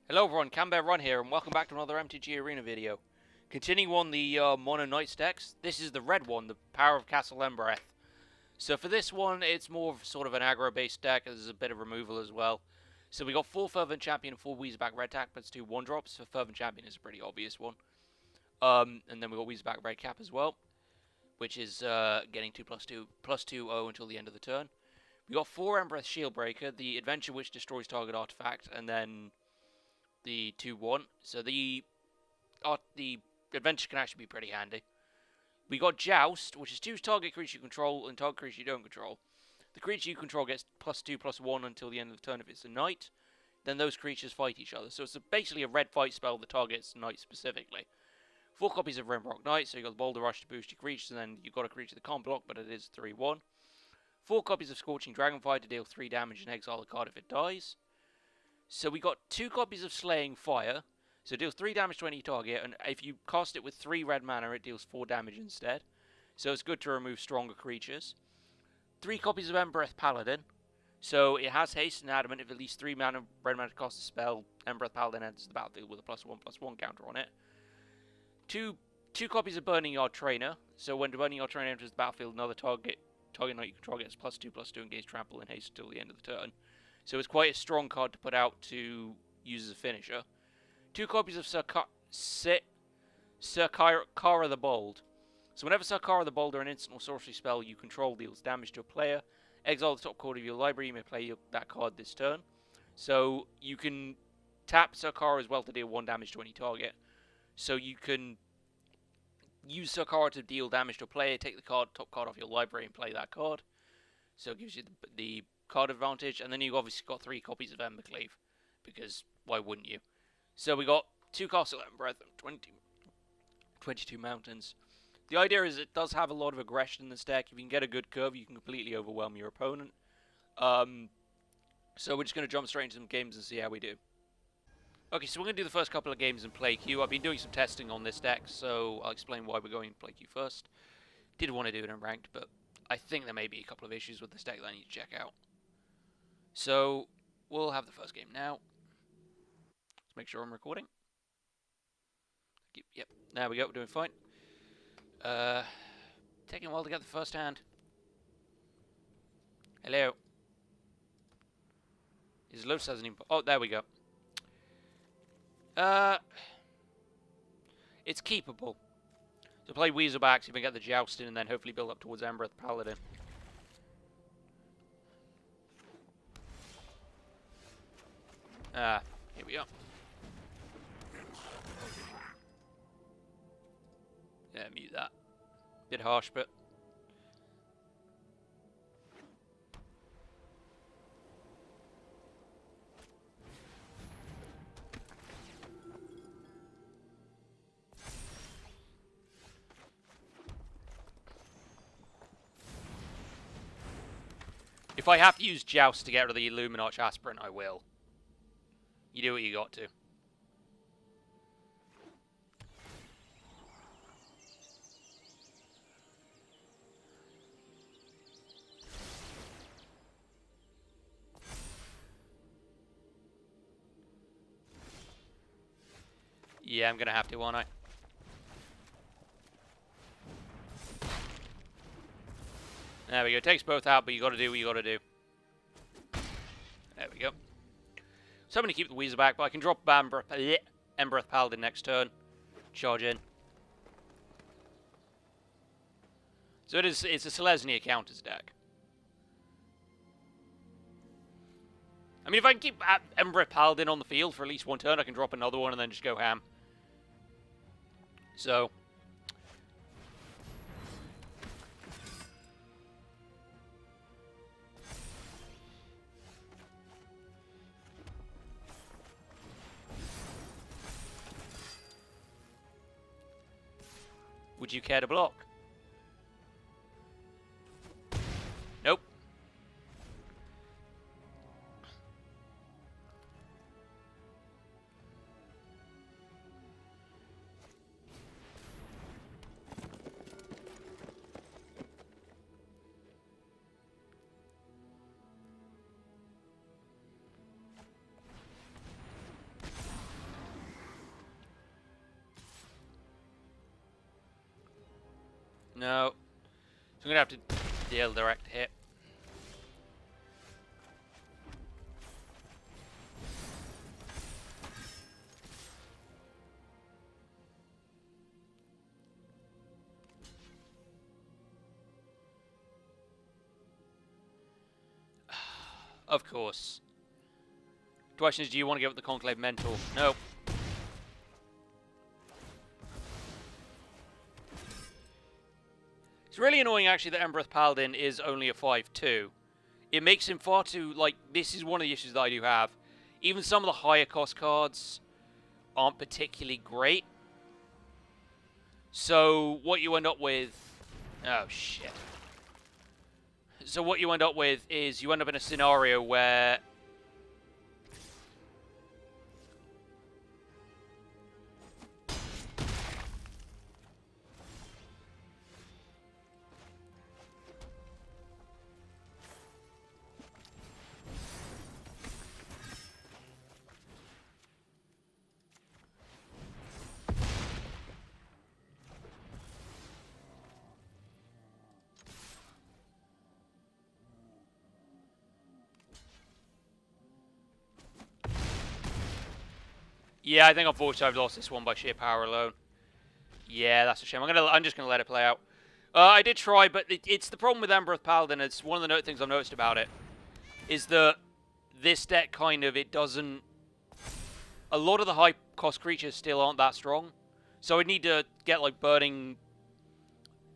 Hello everyone, Ron here, and welcome back to another MtGA Arena video. Continuing on the Mono Knights decks, this is the red one, the Power of Castle Embereth. So for this one, it's more of sort of an aggro-based deck, there's a bit of removal as well. So we got 4 Fervent Champion and 4 Weezerback Red Cap, but it's 2 1-drops. So Fervent Champion is a pretty obvious one. And then we got Weezerback Red Cap as well, which is getting 2+2, +2/0 until the end of the turn. We got 4 Embereth Shieldbreaker, the Adventure which destroys target artifact, and then the 2/1. So the adventure can actually be pretty handy. We got Joust, which is choose target creature you control and target creature you don't control. The creature you control gets +2/+1 until the end of the turn if it's a knight. Then those creatures fight each other. So it's basically a red fight spell that targets knights specifically. 4 copies of Rimrock Knight, so you got the Boulder Rush to boost your creatures, and then you've got a creature that can't block, but it is 3/1. 4 copies of Scorching Dragonfire to deal 3 damage and exile a card if it dies. So we got 2 copies of Slaying Fire, so it deals 3 damage to any target, and if you cast it with 3 red mana, it deals 4 damage instead. So it's good to remove stronger creatures. 3 copies of Embereth Paladin, so it has haste and adamant. If at least 3 red mana to cast a spell, Embereth Paladin enters the battlefield with a +1/+1 counter on it. Two copies of Burning Yard Trainer, so when the Burning Yard Trainer enters the battlefield, another target knight you control gets +2/+2 and gains trample and haste until the end of the turn. So it's quite a strong card to put out to use as a finisher. 2 copies of Sarkara the Bold. So whenever Sarkara the Bold or an instant or sorcery spell you control deals damage to a player, exile the top card of your library, you may play that card this turn. So you can tap Sarkara as well to deal 1 damage to any target. So you can use Sarkara to deal damage to a player, take the top card off your library and play that card. So it gives you the card advantage, and then you've obviously got 3 copies of Embercleave, because why wouldn't you? So we got 2 Castle Embereth and 22 Mountains. The idea is it does have a lot of aggression in this deck. If you can get a good curve, you can completely overwhelm your opponent. So we're just going to jump straight into some games and see how we do. Okay, so we're going to do the first couple of games in Play Queue. I've been doing some testing on this deck, so I'll explain why we're going in Play Queue first. Did want to do it in Ranked, but I think there may be a couple of issues with this deck that I need to check out. So, we'll have the first game now. Let's make sure I'm recording. Yep, there we go, we're doing fine. Taking a while to get the first hand. Hello. His Lotus hasn't even... Oh, there we go. It's keepable. So play Weezerback, see if we can get the Joust in, and then hopefully build up towards Embereth Paladin. Here we are. Yeah, mute that. Bit harsh, but... if I have to use Joust to get rid of the Illuminarch Aspirant, I will. You do what you got to. Yeah, I'm gonna have to, aren't I? There we go. Takes both out, but you gotta do what you gotta do. There we go. So I'm gonna keep the Weezer back, but I can drop Embereth Paladin next turn. Charge in. So it's a Selesnya counters deck. I mean, if I can keep Embereth Paladin on the field for at least 1 turn, I can drop another one and then just go ham. So... would you care to block? Nope. No. So I'm going to have to deal direct hit. Of course. The question is, do you want to give up the Conclave Mentor? No. It's really annoying, actually, that Embereth Paladin is only a 5-2. It makes him far too, like, this is one of the issues that I do have. Even some of the higher cost cards aren't particularly great. So, what you end up with... Oh, shit. So what you end up with is you end up in a scenario where... Yeah, I think unfortunately I've lost this one by sheer power alone. Yeah, that's a shame. I'm just gonna let it play out. I did try, but it's the problem with Embereth Paladin. It's one of the things I've noticed about it is that this deck kind of it doesn't. A lot of the high cost creatures still aren't that strong, so I need to get like burning.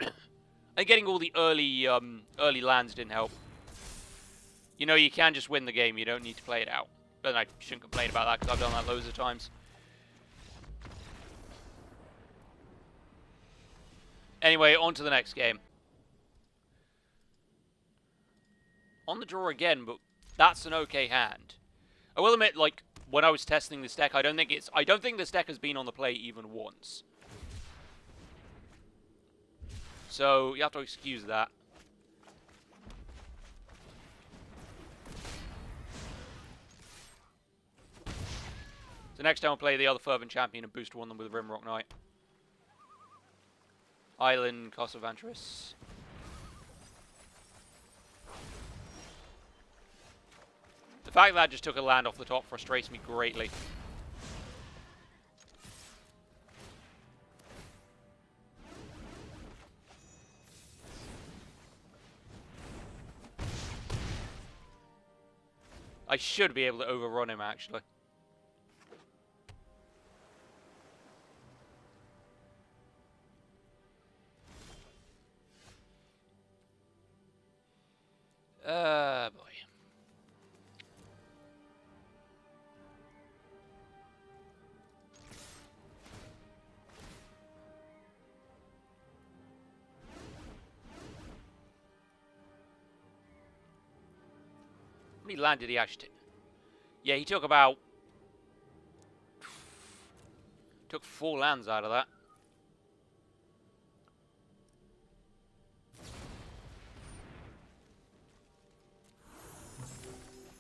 And getting all the early lands didn't help. You know, you can just win the game. You don't need to play it out. But I shouldn't complain about that because I've done that loads of times. Anyway, on to the next game. On the draw again, but that's an okay hand. I will admit, like, when I was testing this deck, I don't think this deck has been on the play even once. So, you have to excuse that. So next time I'll play the other Fervent Champion and boost one of them with Rimrock Knight. Island, Castle Vantress. The fact that I just took a land off the top frustrates me greatly. I should be able to overrun him, actually. Boy. How many land did he actually take? Yeah, he took about... Took 4 lands out of that.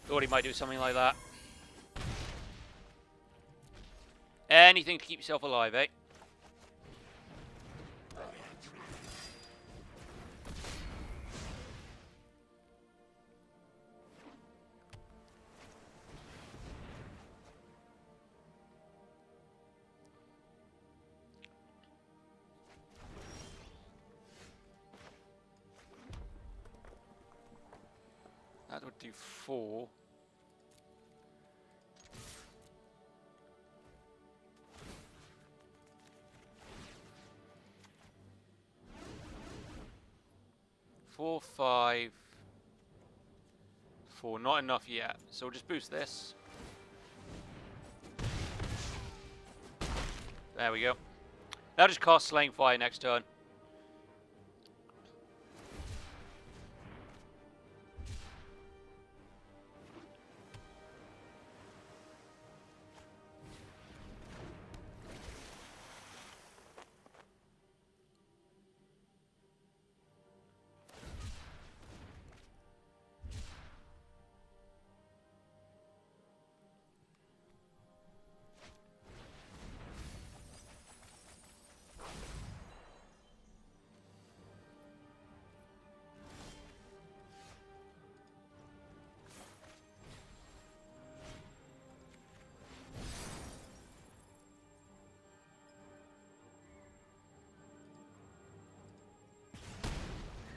Thought he might do something like that. Anything to keep yourself alive, eh? That would do 4. Four, 5, 4. Not enough yet. So we'll just boost this. There we go. That'll just cast Slaying Fire next turn.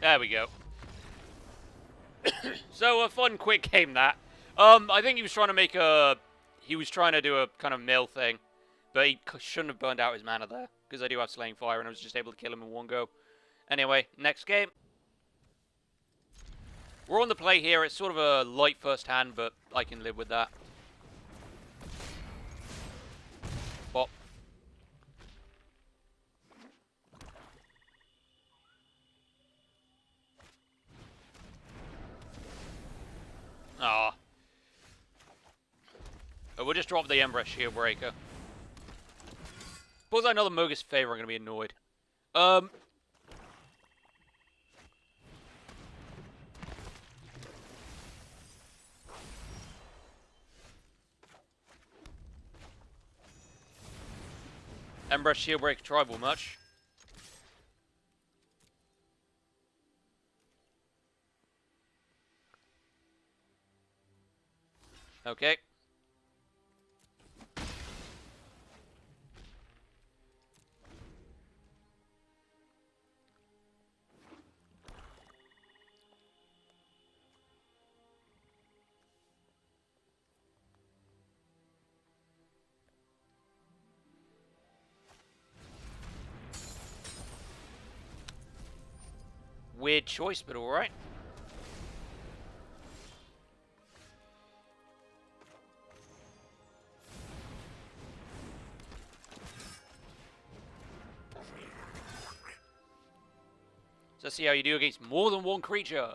There we go. So a fun, quick game that. I think he was trying to make a... He was trying to do a kind of mill thing. But he shouldn't have burned out his mana there. Because I do have Slaying Fire and I was just able to kill him in one go. Anyway, next game. We're on the play here. It's sort of a light first hand, but I can live with that. Bop. Ah. Oh, we'll just drop the Embereth Shield Breaker. Suppose I know the Mogus Favor, I'm going to be annoyed. Embereth Shield Breaker Tribal much. Okay. Weird choice, but alright. So let's see how you do against more than one creature.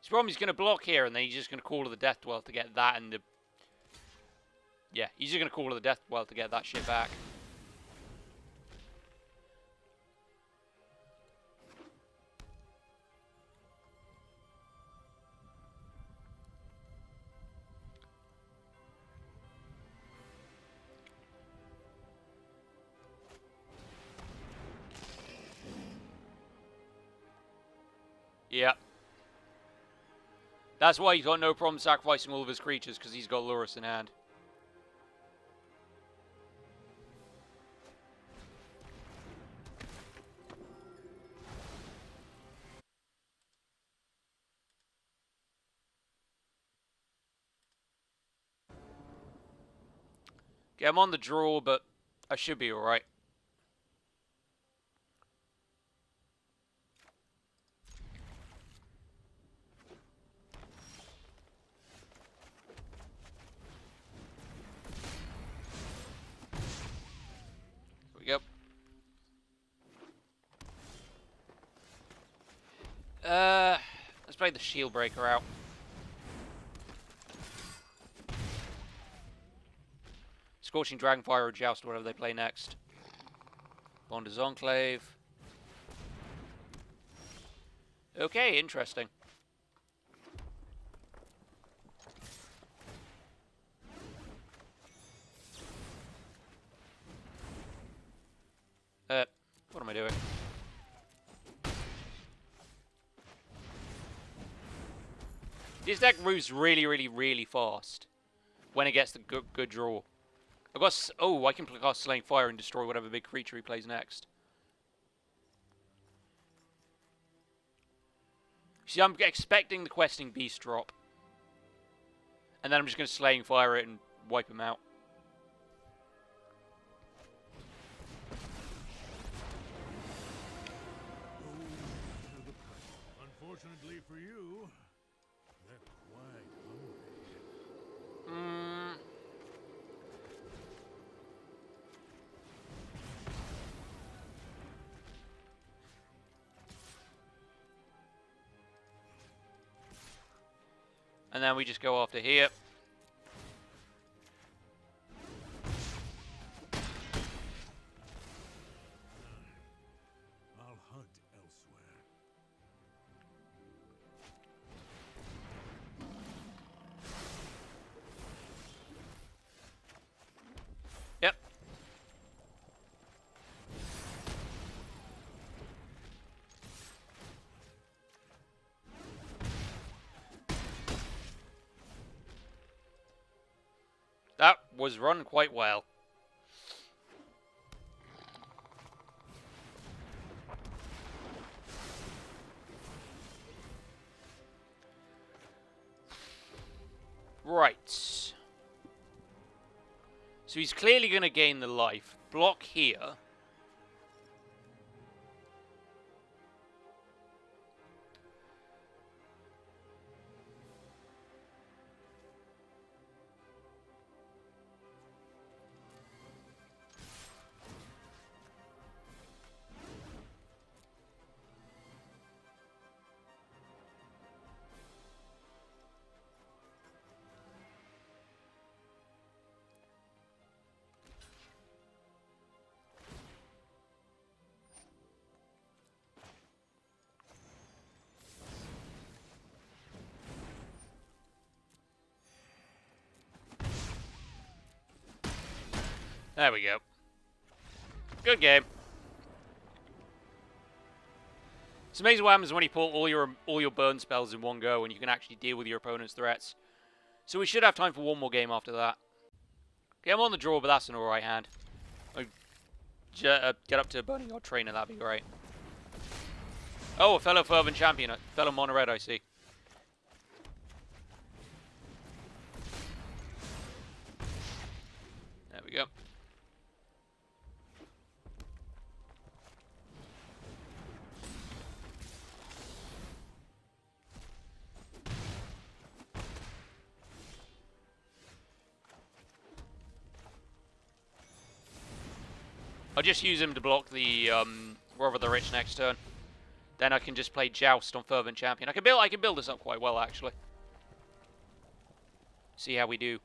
His problem is he's going to block here, and then he's just going to call to the Death Dwell to get that, and the... Yeah, he's just going to call to the Death Dwell to get that shit back. Yeah. That's why he's got no problem sacrificing all of his creatures, because he's got Lurrus in hand. Okay, I'm on the draw, but I should be alright. Here we go. Let's play the Shield Breaker out. Scorching Dragonfire or Joust, whatever they play next. Bonder's Enclave. Okay, interesting. What am I doing? This deck moves really, really, really fast when it gets the good draw. I've got... Oh, I can cast Slaying Fire and destroy whatever big creature he plays next. See, I'm expecting the Questing Beast drop. And then I'm just going to Slaying Fire it and wipe him out. Unfortunately for you, they're quite hungry. And then we just go after here. I'll hunt That was run quite well. Right. So he's clearly going to gain the life. Block here. There we go. Good game. It's amazing what happens when you pull all your burn spells in one go and you can actually deal with your opponent's threats. So we should have time for one more game after that. Okay, I'm on the draw, but that's an alright hand. Get up to burning your trainer, that'd be great. Oh, a fellow fervent champion, a fellow mono red, I see. There we go. I'll just use him to block the Rover the Rich next turn. Then I can just play Joust on Fervent Champion. I can build this up quite well actually. See how we do.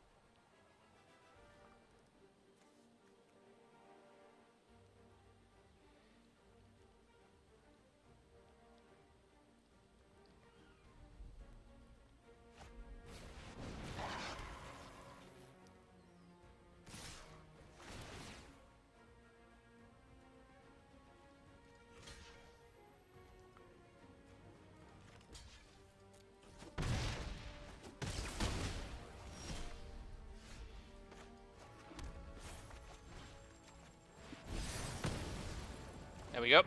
There we go.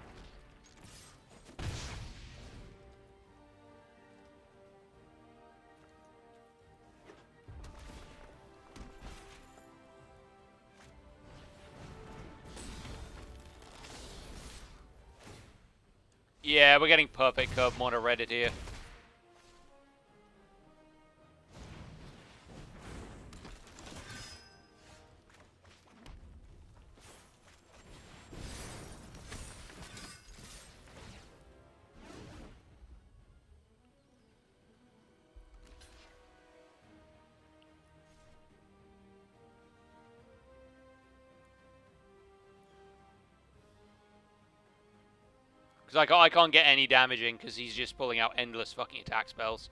Yeah, we're getting perfect curve mono Reddit here. Because I can't get any damage in because he's just pulling out endless fucking attack spells.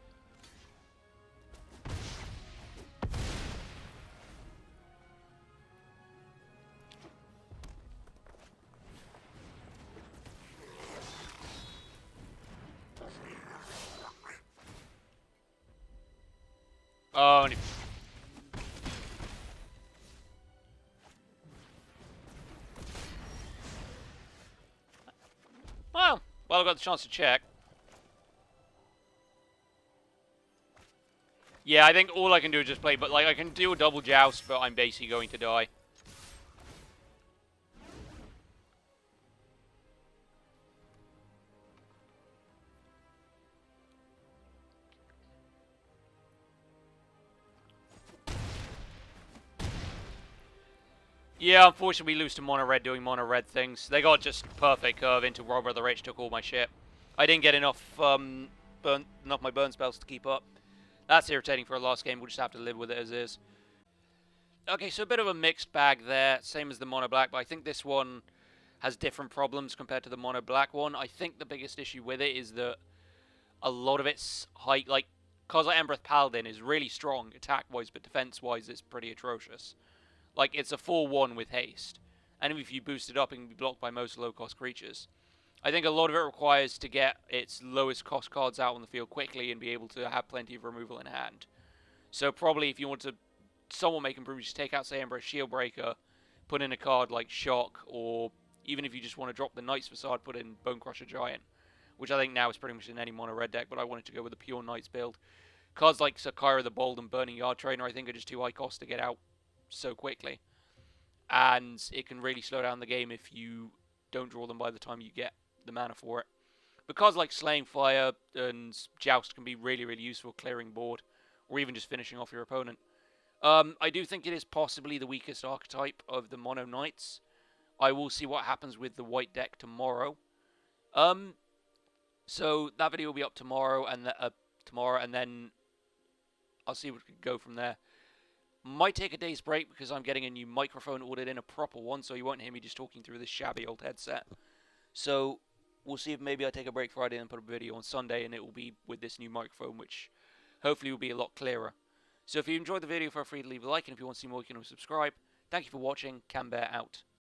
Oh, and well, I got the chance to check. Yeah, I think all I can do is just play, but like I can do a double joust, but I'm basically going to die. Yeah, unfortunately we lose to mono red doing mono red things. They got just perfect curve into Robber the Rich, took all my shit. I didn't get enough my burn spells to keep up. That's irritating for a last game. We'll just have to live with it as is. Okay, so a bit of a mixed bag there, same as the mono black, but I think this one has different problems compared to the mono black one. I think the biggest issue with it is that a lot of its height, like, because Embereth Paladin is really strong attack-wise, but defense-wise it's pretty atrocious. Like, it's a 4-1 with haste, and if you boost it up, it can be blocked by most low-cost creatures. I think a lot of it requires to get its lowest cost cards out on the field quickly and be able to have plenty of removal in hand. So probably if you want to somewhat make improvements. Just take out, say, Embereth Shield Breaker, put in a card like Shock, or even if you just want to drop the Knight's Facade, put in Bone Crusher Giant, which I think now is pretty much in any mono red deck, but I wanted to go with the pure Knights build. Cards like Sakira the Bold and Burning Yard Trainer, I think, are just too high cost to get out so quickly. And it can really slow down the game if you don't draw them by the time you get the mana for it. But cards like Slaying Fire and Joust can be really, really useful clearing board, or even just finishing off your opponent. I do think it is possibly the weakest archetype of the Mono Knights. I will see what happens with the white deck tomorrow. So that video will be up tomorrow, and then I'll see what we can go from there. Might take a day's break because I'm getting a new microphone ordered in, a proper one, so you won't hear me just talking through this shabby old headset. So we'll see if maybe I take a break Friday and put up a video on Sunday, and it will be with this new microphone, which hopefully will be a lot clearer. So if you enjoyed the video, feel free to leave a like, and if you want to see more, you can subscribe. Thank you for watching. Canberra out.